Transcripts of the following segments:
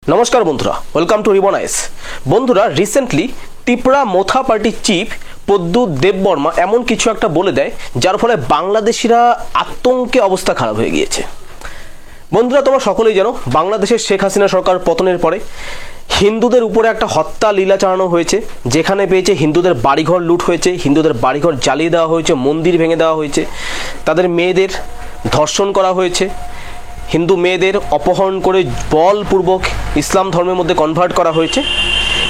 नमस्कार बंधुरा welcome to ribbon ice. बंधुरा रिसेंटली त्रिपुरा मोथा पार्टी चीफ प्रद्युत देबबर्मा एमन किछु एकटा बोले देय जार फले बांग्लादेशीरा आतंके अवस्था खराब हो गिয়েছে। बंधुरा तोमरा सकलेই জানো বাংলাদেশের শেখ হাসিনা সরকার পতনের পরে হিন্দুদের উপরে একটা হত্যা লীলা চালানো হয়েছে, যেখানে পেয়েছে হিন্দুদের বাড়িঘর লুট হয়েছে, হিন্দুদের বাড়িঘর জ্বালিয়ে দেওয়া হয়েছে, মন্দির ভেঙে দেওয়া হয়েছে, তাদের মেয়েদের ধর্ষণ করা হয়েছে, হিন্দু মেয়েদের অপহরণ করে বলপূর্বক ইসলাম ধর্মের মধ্যে কনভার্ট করা হয়েছে।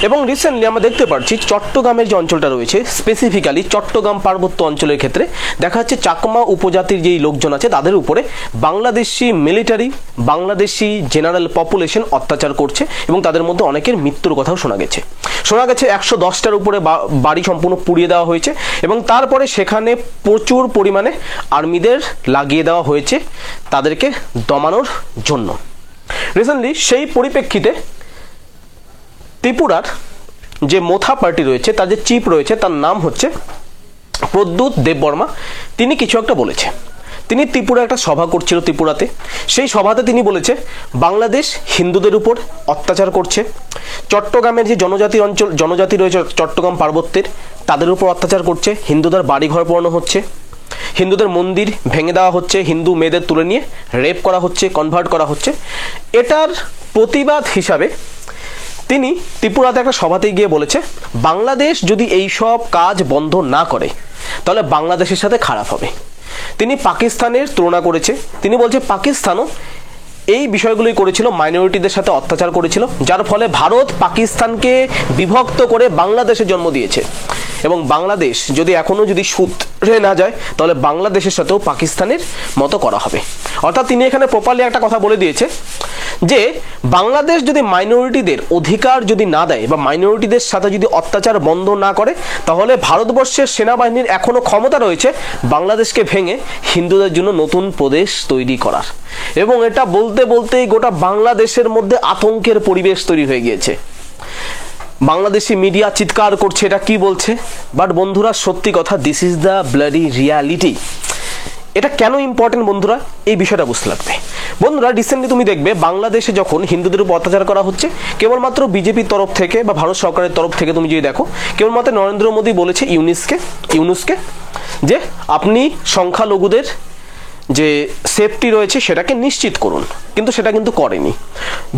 এবং রিসেন্টলি আমরা দেখতে পাচ্ছি চট্টগ্রামের যে অঞ্চলটা রয়েছে, স্পেসিফিক্যালি চট্টগ্রাম পার্বত্য অঞ্চলের ক্ষেত্রে দেখা যাচ্ছে চাকমা উপজাতির যেই লোকজন আছে তাদের উপরে Bangladeshi military, Bangladeshi general population অত্যাচার করছে এবং তাদের মধ্যে অনেকের মৃত্যুর কথাও শোনা গেছে। 110টার উপরে বাড়ি সম্পূর্ণ পুড়িয়ে দেওয়া হয়েছে এবং তারপরে সেখানে প্রচুর পরিমাণে আর্মিদের লাগিয়ে দেওয়া হয়েছে তাদেরকে দমানোর জন্য। রিসেন্টলি সেই পরিপ্রেক্ষিতে ত্রিপুরার যে মোথা পার্টি রয়েছে তার যে চিফ রয়েছে তার নাম হচ্ছে প্রদ্যুৎ দেববর্মা। তিনি কিছু একটা বলেছে। তিনি ত্রিপুরা একটা সভা করছিল ত্রিপুরাতে, সেই সভাতে তিনি বলেছে বাংলাদেশ হিন্দুদের উপর অত্যাচার করছে, চট্টগ্রামের যে জনজাতি রয়েছে চট্টগ্রাম পার্বত্যের তাদের উপর অত্যাচার করছে, হিন্দুদের বাড়িঘর পোড়ানো হচ্ছে, হিন্দুদের মন্দির ভেঙে দেওয়া হচ্ছে, হিন্দু মেয়েদের তুলে নিয়ে রেপ করা হচ্ছে, কনভার্ট করা হচ্ছে। এটার প্রতিবাদ হিসাবে তিনি ত্রিপুরাতে একটা সভাতে গিয়ে বলেছে বাংলাদেশ যদি এই সব কাজ বন্ধ না করে তাহলে বাংলাদেশের সাথে খারাপ হবে। তিনি পাকিস্তানের তুলনা করেছে। তিনি বলছে পাকিস্তানও এই বিষয়গুলোই করেছিল, মাইনরিটিদের সাথে অত্যাচার করেছিল, যার ফলে ভারত পাকিস্তানকে বিভক্ত করে বাংলাদেশে জন্ম দিয়েছে এবং বাংলাদেশ যদি এখনো যদি সূত্রে না যায় তাহলে বাংলাদেশের সাথেও পাকিস্তানের মতো করা হবে। অর্থাৎ তিনি এখানে প্রপারলি একটা কথা বলে দিয়েছে যে বাংলাদেশ যদি মাইনরিটিদের অধিকার যদি না দেয় বা মাইনরিটিদের সাথে যদি অত্যাচার বন্ধ না করে তাহলে ভারতবর্ষের সেনাবাহিনীর এখনো ক্ষমতা রয়েছে বাংলাদেশকে ভেঙে হিন্দুদের জন্য নতুন প্রদেশ তৈরি করার। এবং এটা বলতে বলতেই গোটা বাংলাদেশের মধ্যে আতঙ্কের পরিবেশ তৈরি হয়ে গিয়েছে। বাংলাদেশি মিডিয়া চিৎকার করছে এটা কি বলছে, বাট বন্ধুরা সত্যি কথা, this is the bloody reality. এটা কেন ইম্পর্টেন্ট বন্ধুরা, এই বিষয়টা বুঝতে লাগবে। বন্ধুরা রিসেন্টলি তুমি দেখবে বাংলাদেশে যখন হিন্দুদের উপর অত্যাচার করা হচ্ছে কেবলমাত্র বিজেপির তরফ থেকে বা ভারত সরকারের তরফ থেকে তুমি যদি দেখো, কেবলমাত্র নরেন্দ্র মোদী বলেছে ইউনুসকে যে আপনি সংখ্যালঘুদের যে সেফটি রয়েছে সেটাকে নিশ্চিত করুন, কিন্তু সেটা কিন্তু করেনি।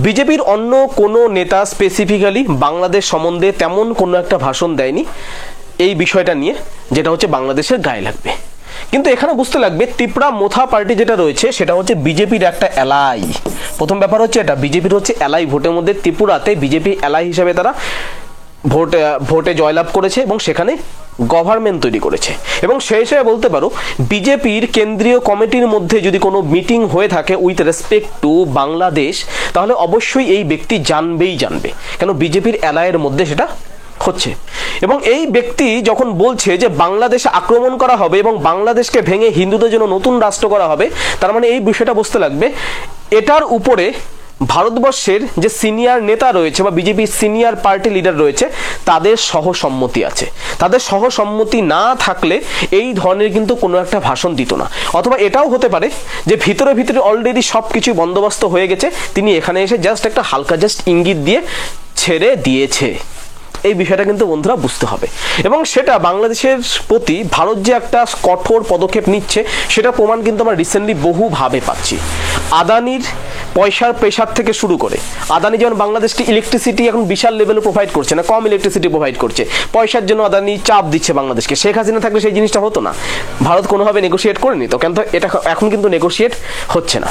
বিজেপির অন্য কোনো নেতা স্পেসিফিক্যালি বাংলাদেশ সম্বন্ধে তেমন কোনো একটা ভাষণ দেয়নি এই বিষয়টা নিয়ে যেটা হচ্ছে বাংলাদেশের গায়ে লাগবে। কিন্তু এখানে বুঝতে লাগবে ত্রিপুরা মোথা পার্টি যেটা রয়েছে সেটা হচ্ছে বিজেপির একটা এলাই। প্রথম ব্যাপার হচ্ছে এটা, বিজেপির হচ্ছে এলাই। ভোটের মধ্যে ত্রিপুরাতে বিজেপি এলাই হিসাবে তারা ভোটে জয়লাভ করেছে এবং সেখানে গভর্নমেন্ট তৈরি করেছে। এবং সেই হিসেবে বলতে পারো বিজেপির কেন্দ্রীয় কমিটির মধ্যে যদি কোনো মিটিং হয়ে থাকে উইথ রেসপেক্ট টু বাংলাদেশ তাহলে অবশ্যই এই ব্যক্তি জানবে, কেন বিজেপির এলাইয়ের মধ্যে সেটা হচ্ছে। এবং এই ব্যক্তি যখন বলছে যে বাংলাদেশে আক্রমণ করা হবে এবং বাংলাদেশকে ভেঙে হিন্দুদের জন্য নতুন রাষ্ট্র করা হবে, তার মানে এই বিষয়টা বুঝতে লাগবে এটার উপরে ভারতবর্ষের যে সিনিয়র নেতা রয়েছে বা বিজেপির সিনিয়র পার্টি লিডার রয়েছে তাদের সহসম্মতি আছে। তাদের সহসম্মতি না থাকলে এই ধরনের কিন্তু কোনো একটা ভাষণ দিত না। অথবা এটাও হতে পারে যে ভিতরে ভিতরে অলরেডি সব কিছু বন্দোবস্ত হয়ে গেছে, তিনি এখানে এসে জাস্ট একটা হালকা ইঙ্গিত দিয়ে ছেড়ে দিয়েছে। এই বিষয়টা কিন্তু বন্ধুরা বুঝতে হবে। এবং সেটা বাংলাদেশের প্রতি ভারত যে একটা কঠোর পদক্ষেপ নিচ্ছে সেটা প্রমাণ কিন্তু আমরা রিসেন্টলি বহুভাবে পাচ্ছি। আদানির পয়সার প্রেসার থেকে শুরু করে আদানি যেমন বাংলাদেশকে ইলেকট্রিসিটি এখন বিশাল লেভেলে প্রোভাইড করছে না, কম ইলেকট্রিসিটি প্রোভাইড করছে, পয়সার জন্য আদানি চাপ দিচ্ছে বাংলাদেশকে। শেখ হাসিনা থাকলে সেই জিনিসটা হতো না, ভারত কোনোভাবে নেগোশিয়েট করে নিত, কিন্তু এটা এখন কিন্তু নেগোশিয়েট হচ্ছে না।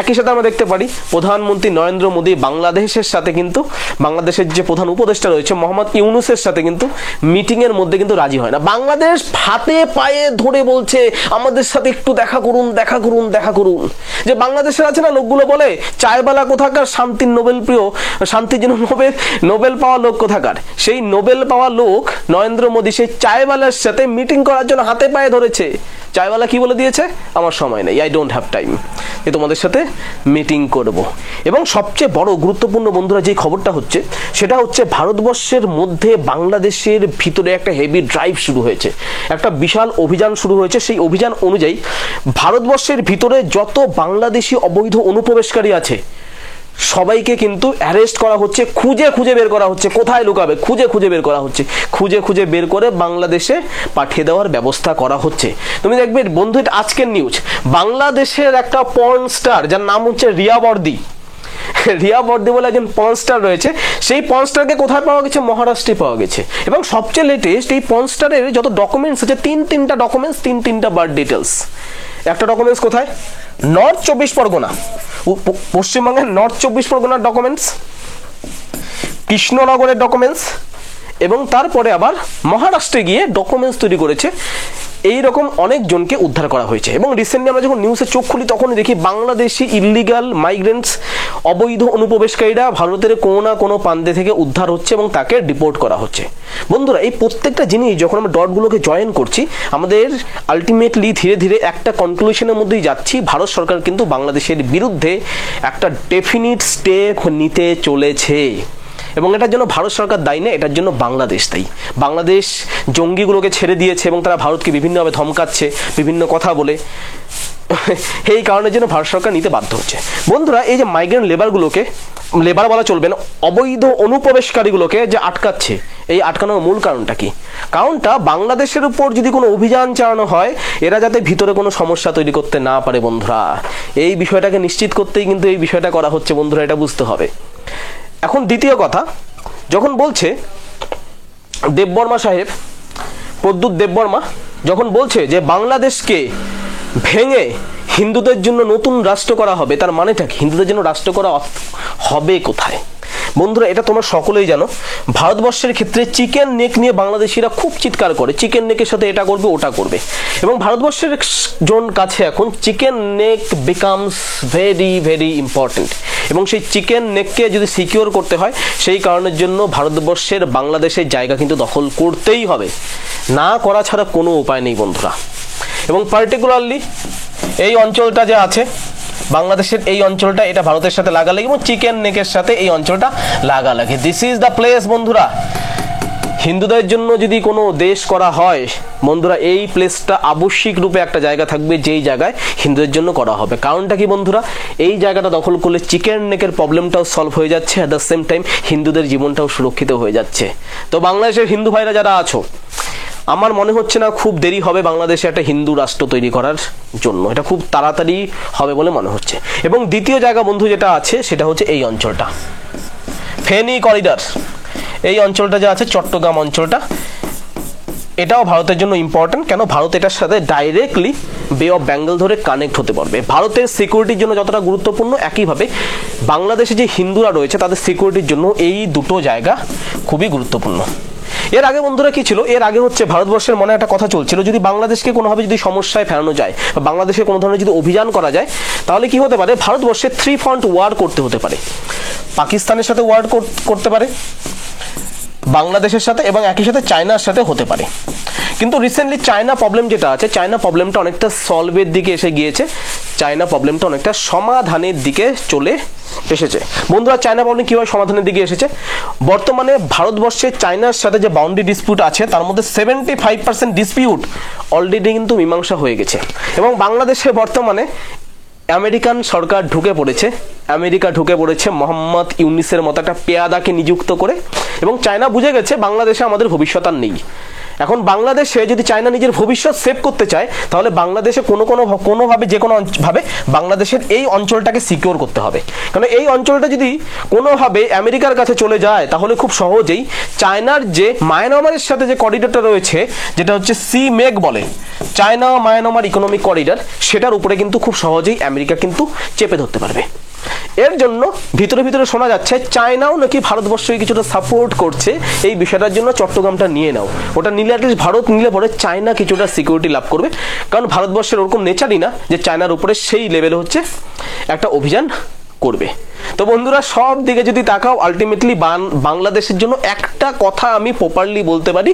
একই সাথে আমরা দেখতে পারি প্রধানমন্ত্রী নরেন্দ্র মোদী বাংলাদেশের সাথে কিন্তু বাংলাদেশের যে প্রধান উপদেষ্টা রয়েছে মোহাম্মদ ইউনুসের সাথে কিন্তু মিটিংয়ের মধ্যে কিন্তু রাজি হয় না। বাংলাদেশ হাতে পায়ে ধরে বলছে আমাদের সাথে একটু দেখা করুন। যে বাংলাদেশের আছে না লোকগুলো বলে চায়বালা কোথাকার, শান্তির নোবেল প্রিয়, শান্তির জন্য নোবেল পাওয়া লোক কোথাকার, সেই নোবেল পাওয়া লোক নরেন্দ্র মোদী সেই চায়বালার সাথে মিটিং করার জন্য হাতে পায়ে ধরেছে। চায়ওয়ালা কি বলে দিয়েছে, আমার সময় নেই, আই ডোন্ট হ্যাভ টাইম, যে তোমাদের সাথে মিটিং করব। এবং সবচেয়ে বড় গুরুত্বপূর্ণ বন্ধুরা যে খবরটা হচ্ছে সেটা হচ্ছে ভারতবর্ষের মধ্যে বাংলাদেশের ভিতরে একটা হেভি ড্রাইভ শুরু হয়েছে, একটা বিশাল অভিযান শুরু হয়েছে। সেই অভিযান অনুযায়ী ভারতবর্ষের ভিতরে যত বাংলাদেশি অবৈধ অনুপ্রবেশকারী আছে সবাইকে কিন্তু অ্যারেস্ট করা হচ্ছে, খুঁজে খুঁজে বের করা হচ্ছে, কোথায় লুকাবে খুঁজে খুঁজে বের করা হচ্ছে, খুঁজে খুঁজে বের করে বাংলাদেশে পাঠিয়ে দেওয়ার ব্যবস্থা করা হচ্ছে। তুমি দেখবে বন্ধু, এটা আজকের নিউজ, বাংলাদেশের একটা পর্ন স্টার যার নাম হচ্ছে রিয়া বর্দি, রিয়া বর্দি বলে একজন পর্ন স্টার রয়েছে, সেই পর্ন স্টারকে কোথায় পাওয়া গেছে? মহারাষ্ট্রে পাওয়া গেছে। এবং সবচেয়ে লেটেস্ট, এই পর্ন স্টারের যত ডকুমেন্টস আছে, তিনটা ডকুমেন্টস, তিনটা বার্থ ডিটেলস। একটা ডকুমেন্টস কোথায়? নর্থ 24 পরগনা, পশ্চিমবঙ্গের নর্থ 24 পরগনার ডকুমেন্টস, কৃষ্ণনগরের ডকুমেন্টস, এবং তারপরে আবার মহারাষ্ট্রে গিয়ে ডকুমেন্টস তৈরি করেছে। এইরকম অনেকজনকে উদ্ধার করা হয়েছে। এবং রিসেন্টলি আমরা যখন নিউজে চোখ খুলি তখন দেখি বাংলাদেশি ইল্লিগাল মাইগ্রেন্টস, অবৈধ অনুপ্রবেশকারীরা ভারতের কোনো না কোনো প্রান্তে থেকে উদ্ধার হচ্ছে এবং তাকে ডিপোর্ট করা হচ্ছে। বন্ধুরা, এই প্রত্যেকটা জিনিস যখন আমরা ডটগুলোকে জয়েন করছি, আমাদের আলটিমেটলি ধীরে ধীরে একটা কনক্লুশনের মধ্যেই যাচ্ছি, ভারত সরকার কিন্তু বাংলাদেশের বিরুদ্ধে একটা ডেফিনিট স্টেপ নিতে চলেছে। এবং এটার জন্য ভারত সরকার দায়ী না, এটার জন্য বাংলাদেশ দায়ী। বাংলাদেশ জঙ্গিগুলোকে ছেড়ে দিয়েছে এবং তারা ভারতকে বিভিন্নভাবে ধমকাচ্ছে, বিভিন্ন কথা বলে, এই কারণের জন্য ভারত সরকার নিতে বাধ্য হচ্ছে। বন্ধুরা, এই যে মাইগ্রেন্ট লেবারগুলোকে, লেবার বলা চলবে না, অবৈধ অনুপ্রবেশকারীগুলোকে যে আটকাচ্ছে, এই আটকানোর মূল কারণটা কি? কারণটা বাংলাদেশের উপর যদি কোনো অভিযান চালানো হয়, এরা যাতে ভিতরে কোনো সমস্যা তৈরি করতে না পারে। বন্ধুরা, এই বিষয়টাকে নিশ্চিত করতেই কিন্তু এই বিষয়টা করা হচ্ছে। বন্ধুরা, এটা বুঝতে হবে। এখন দ্বিতীয় কথা, যখন বলছে দেববর্মা সাহেব, প্রদ্যুৎ দেববর্মা যখন বলছে যে বাংলাদেশকে ভেঙে হিন্দুদের জন্য নতুন রাষ্ট্র করা হবে, তার মানেটা কি? হিন্দুদের জন্য রাষ্ট্র করা হবে কোথায়? বন্ধুরা, এটা তোমরা সকলেই জানো, ভারতবর্ষের ক্ষেত্রে চিকেন নেক নিয়ে বাংলাদেশিরা খুব চিৎকার করে, চিকেন নেকের সাথে এটা করবে ওটা করবে। এবং ভারতবর্ষের জন কাছে এখন chicken neck becomes very very important. এবং সেই চিকেন নেককে যদি সিকিউর করতে হয়, সেই কারণের জন্য ভারতবর্ষের বাংলাদেশের জায়গা কিন্তু দখল করতেই হবে, না করা ছাড়া কোনো উপায় নেই বন্ধুরা। এবং পার্টিকুলারলি এই অঞ্চলটা যে আছে বাংলাদেশের, এই অঞ্চলটা, এটা ভারতের সাথে লাগালাগি এবং চিকেন নেকের সাথে এই অঞ্চলটা লাগালাগি। দিস ইজ দ্য প্লেস বন্ধুরা। হিন্দুদের জন্য যদি কোনো দেশ করা হয় বন্ধুরা, এই প্লেসটা আবশ্যিক রূপে একটা জায়গা থাকবে যেই জায়গায় হিন্দুদের জন্য করা হবে। কারণটা কি বন্ধুরা? এই জায়গাটা দখল করলে চিকেন নেকের প্রবলেমটাও সলভ হয়ে যাচ্ছে, অ্যাট দ্য সেম টাইম হিন্দুদের জীবনটাও সুরক্ষিত হয়ে যাচ্ছে। তো বাংলাদেশের হিন্দু ভাইরা যারা আছো, আমার মনে হচ্ছে না খুব দেরি হবে বাংলাদেশে একটা হিন্দু রাষ্ট্র তৈরি করার জন্য, এটা খুব তাড়াতাড়ি হবে বলে মনে হচ্ছে। এবং দ্বিতীয় জায়গা বন্ধু যেটা আছে সেটা হচ্ছে এই অঞ্চলটা, ফেনী করিডর। এই অঞ্চলটা যে আছে, চট্টগ্রাম অঞ্চলটা, এটাও ভারতের জন্য ইম্পর্টেন্ট। কেন? ভারত এটার সাথে ডাইরেক্টলি বে অফ বেঙ্গল ধরে কানেক্ট হতে পারবে। ভারতের সিকিউরিটির জন্য যতটা গুরুত্বপূর্ণ, একইভাবে বাংলাদেশে যে হিন্দুরা রয়েছে তাদের সিকিউরিটির জন্য এই দুটো জায়গা খুবই গুরুত্বপূর্ণ। এর আগে বন্ধুরা কি ছিল? এর আগে হচ্ছে ভারতবর্ষের মনে একটা কথা চলছিল, যদি বাংলাদেশকে কোনোভাবে যদি সমস্যায় ফেরানো যায় বা বাংলাদেশে কোনো ধরনের যদি অভিযান করা যায়, তাহলে কি হতে পারে? ভারতবর্ষে 3 ফ্রন্ট ওয়ার করতে হতে পারে। পাকিস্তানের সাথে ওয়ার করতে পারে, বাংলাদেশের সাথে, এবং একই সাথে চায়নার সাথে হতে পারে। কিন্তু রিসেন্টলি চায়না প্রবলেম যেটা আছে, চায়না প্রবলেমটা অনেকটা সলভের দিকে এসে গিয়েছে, চায়না প্রবলেমটা অনেকটা সমাধানের দিকে চলে এসেছে। বন্ধুরা, চায়না প্রবলেম কীভাবে সমাধানের দিকে এসেছে? বর্তমানে ভারতবর্ষে চায়নার সাথে যে বাউন্ডারি ডিসপিউট আছে, তার মধ্যে 75% ডিসপিউট অলরেডি কিন্তু মীমাংসা হয়ে গেছে। এবং বাংলাদেশে বর্তমানে আমেরিকান সরকার ঢুকে পড়েছে, আমেরিকা ঢুকে পড়েছে মোহাম্মদ ইউনিসের মতো একটা পেয়াদাকে নিযুক্ত করে। এবং চায়না বুঝে গেছে বাংলাদেশে আমাদের ভবিষ্যৎ আর নেই। এখন বাংলাদেশে যদি চায়না নিজের ভবিষ্যৎ সেভ করতে চায়, তাহলে বাংলাদেশে কোনোভাবে যে কোনো ভাবে বাংলাদেশের এই অঞ্চলটাকে সিকিউর করতে হবে। কারণ এই অঞ্চলটা যদি কোনোভাবে আমেরিকার কাছে চলে যায়, তাহলে খুব সহজেই চায়নার যে মায়ানমারের সাথে যে করিডোরটা রয়েছে, যেটা হচ্ছে সি মেক বলে, চায়না মায়ানমার ইকোনমিক করিডোর, সেটার উপরে কিন্তু খুব সহজেই আমেরিকা কিন্তু চেপে ধরতে পারবে। এর জন্য ভিতরে ভিতরে শোনা যাচ্ছে চায়নাও নাকি ভারতবর্ষকে কিছুটা সাপোর্ট করছে এই বিষয়টার জন্য, চট্টগ্রামটা নিয়ে নাও, ওটা নিলে অ্যাটলিস্ট ভারত নিলে পরে চায়না কিছুটা সিকিউরিটি লাভ করবে। কারণ ভারতবর্ষের ওরকম নেচারই না যে চায়নার উপরে সেই লেভেলে হচ্ছে একটা অভিযান করবে। তো বন্ধুরা, সব দিকে যদি তাকাও, আলটিমেটলি বাংলাদেশের জন্য একটা কথা আমি প্রপারলি বলতে পারি,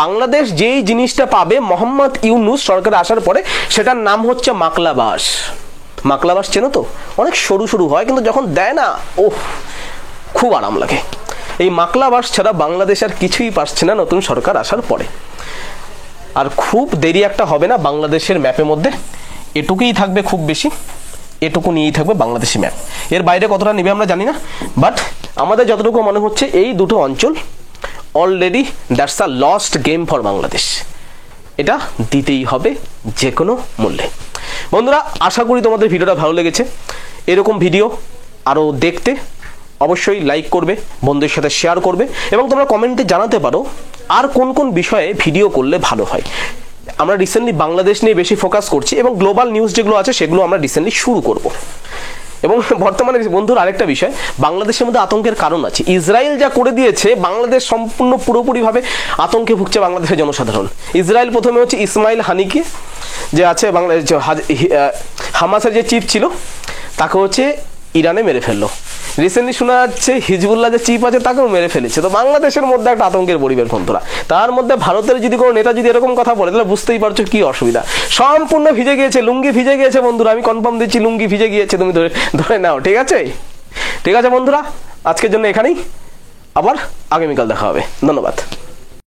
বাংলাদেশ যেই জিনিসটা পাবে মোহাম্মদ ইউনুস সরকার আসার পরে, সেটার নাম হচ্ছে মাকলাবাস। মাকলাবাস চেনো তো? অনেক সরু সরু হয়, কিন্তু যখন দেয় না, ওহ, খুব আরাম লাগে। এই মাকলাবাস ছাড়া বাংলাদেশ আর কিছুই পারছে না নতুন সরকার আসার পরে। আর খুব দেরি একটা হবে না বাংলাদেশের ম্যাপের মধ্যে, এটুকুই থাকবে খুব বেশি। এটুকু নিয়েই থাকবে বাংলাদেশি ম্যাপ। এর বাইরে কতটা নেবে আমরা জানি না, বাট আমাদের যতটুকু মনে হচ্ছে এই দুটো অঞ্চল already that's a lost game for Bangladesh. এটা দিতেই হবে যে কোনো মূল্যে। বন্ধুরা, আশা করি তোমাদের ভিডিওটা ভালো লেগেছে। এরকম ভিডিও আরও দেখতে অবশ্যই লাইক করবে, বন্ধুদের সাথে শেয়ার করবে, এবং তোমরা কমেন্টে জানাতে পারো আর কোন কোন বিষয়ে ভিডিও করলে ভালো হয়। আমরা রিসেন্টলি বাংলাদেশ নিয়ে বেশি ফোকাস করছি, এবং গ্লোবাল নিউজ যেগুলো আছে সেগুলো আমরা রিসেন্টলি শুরু করব। এবং বর্তমানে বন্ধুর আরেকটা বিষয়, বাংলাদেশের মধ্যে আতঙ্কের কারণ আছে। ইসরায়েল যা করে দিয়েছে, বাংলাদেশ সম্পূর্ণ পুরোপুরিভাবে আতঙ্কে ভুগছে বাংলাদেশের জনসাধারণ। ইসরায়েল প্রথমে হচ্ছে ইসমাইল হানিকে, যে আছে বাংলাদেশ হামাসের যে চিফ ছিল, তাকে হচ্ছে ইরানে মেরে ফেললো। রিসেন্টলি শোনা যাচ্ছে হিজবুল্লাহ যে চিফ আছে তাকেও মেরে ফেলেছে। তো বাংলাদেশের মধ্যে একটা আতঙ্কের পরিবেশ বন্ধুরা। তার মধ্যে ভারতের যদি কোনো নেতা যদি এরকম কথা বলে, তাহলে বুঝতেই পারছো কি অসুবিধা। সম্পূর্ণ ভিজে গিয়েছে, লুঙ্গি ভিজে গিয়েছে বন্ধুরা। আমি কনফার্ম দিচ্ছি লুঙ্গি ভিজে গিয়েছে, তুমি ধরে নাও। ঠিক আছে, ঠিক আছে বন্ধুরা, আজকের জন্য এখানেই, আবার আগামীকাল দেখা হবে। ধন্যবাদ।